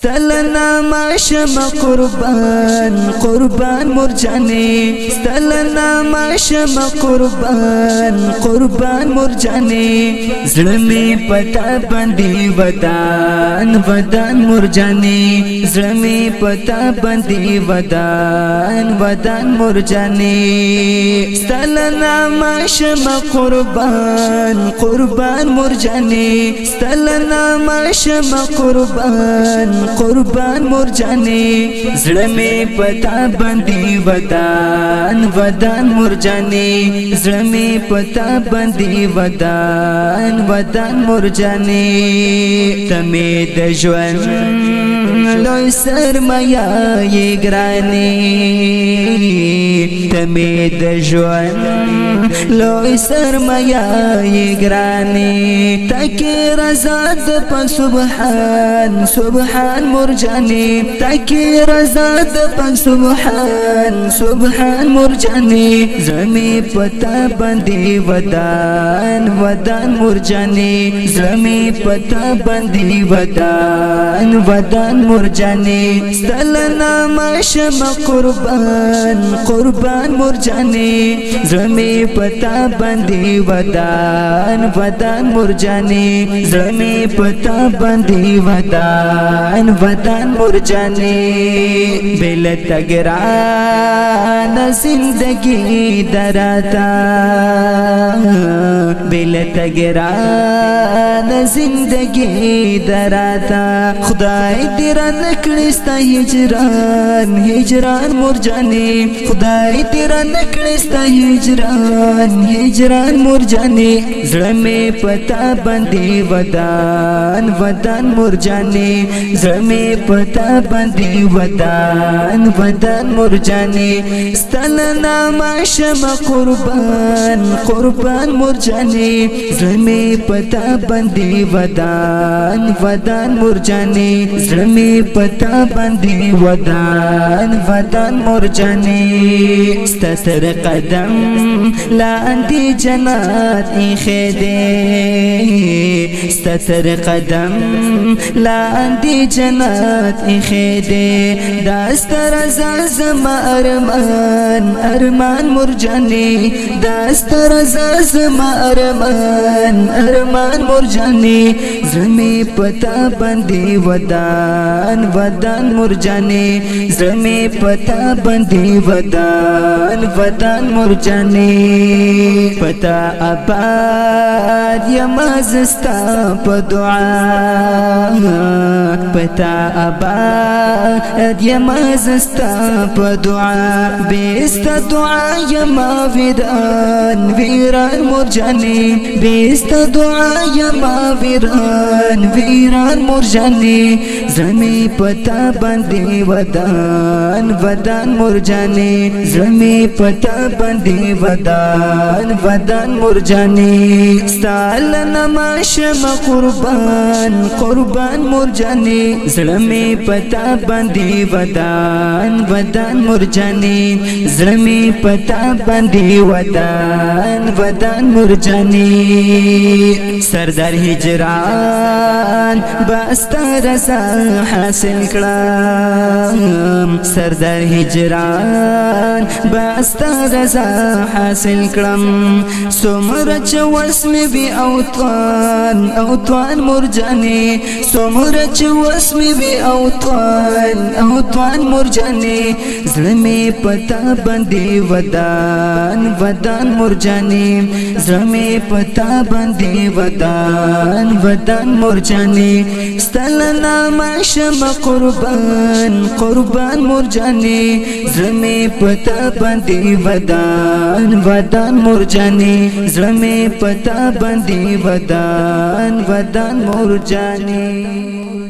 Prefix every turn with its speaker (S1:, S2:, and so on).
S1: ستلنا ما شم قربان قربان مرجاني ستلنا ما شم قربان قربان مرجاني زلمي پتا بندي ودان ودان مرجاني زلمي پتا بندي ودان ودان مرجاني ستلنا ما شم قربان قربان مرجاني ستلنا ما شم قربان قربان مرجاني زلمي پتا بندي ودان ودان مرجاني زلمي پتا بندي ودان ودان مرجاني تمي د ژوند لوی سرمایا یې ګراني تمي د ژوند لوی سرمایا یې ګراني تکي رضا د پاک سبحان سبحان مرجاني تکي رضا د پاک سبحان سبحان مرجاني زمي پتا باندې ودان ودان مرجاني زمي پتا باندې ودان ودان مرجاني ستلنا ما شم قربان قربان مرجاني زمي پتا باندې ودان ودان مرجاني زمي پتا باندې ودان ودان مرجاني بل تگران زندگی دراتا بل تگران زندگی دراتا خدای دې را نکړي ستا هجران هجران مرجاني خدای دې را نکړي ستا هجران هجران مرجاني زړه مې پتا باندې ودان ودان مرجاني زړه مې پتا باندې ودان ودان مرجاني ستلنا ما شم قربان قربان مرجاني زړه مې پتا باندې ودان ودان مرجاني زړه مې پتا باندې ودان ودان مرجاني ستر قدم لاندې جنات ایښې دي ستر قدم لاندې جنات ایښې دي دا ستر زما ارمان ارمان مرجاني دا ستر زما ارمان ارمان مرجاني زمي پتا باندې ودان ودان مرجاني زمي پتا باندې ودان ودان مرجاني پتا آباد یما زستا په دعا پتا آباد یما زستا په دعا بیستا دعا یما ویران ویران مرجاني بیستا دعا یما ویران ویران مرجاني زمي پتا باندې ودان ودان مرجاني زمي پتا باندې ودان ودان مرجاني ستالنا ما شم قربان قربان مرجاني زلمي پتا باندې ودان ودان مرجاني زلمي پتا باندې ودان ودان مرجاني سردار هجران باستا رضا حاصل کړم سردار هجران باستا رضا حاصل کړم څومره چې وسمې وي اوطان اوطان مرجاني څومره چې وسمې وي اوطان مرجاني زړه مې پتا باندې ودان ودان مرجاني زړه مې پتا باندې ودان ودان مرجاني ستلنا ما شم قربان قربان مرجاني زړه مې پتا باندې ودان ودان مرجاني زړه مې پتا باندې ودان ودان مرجاني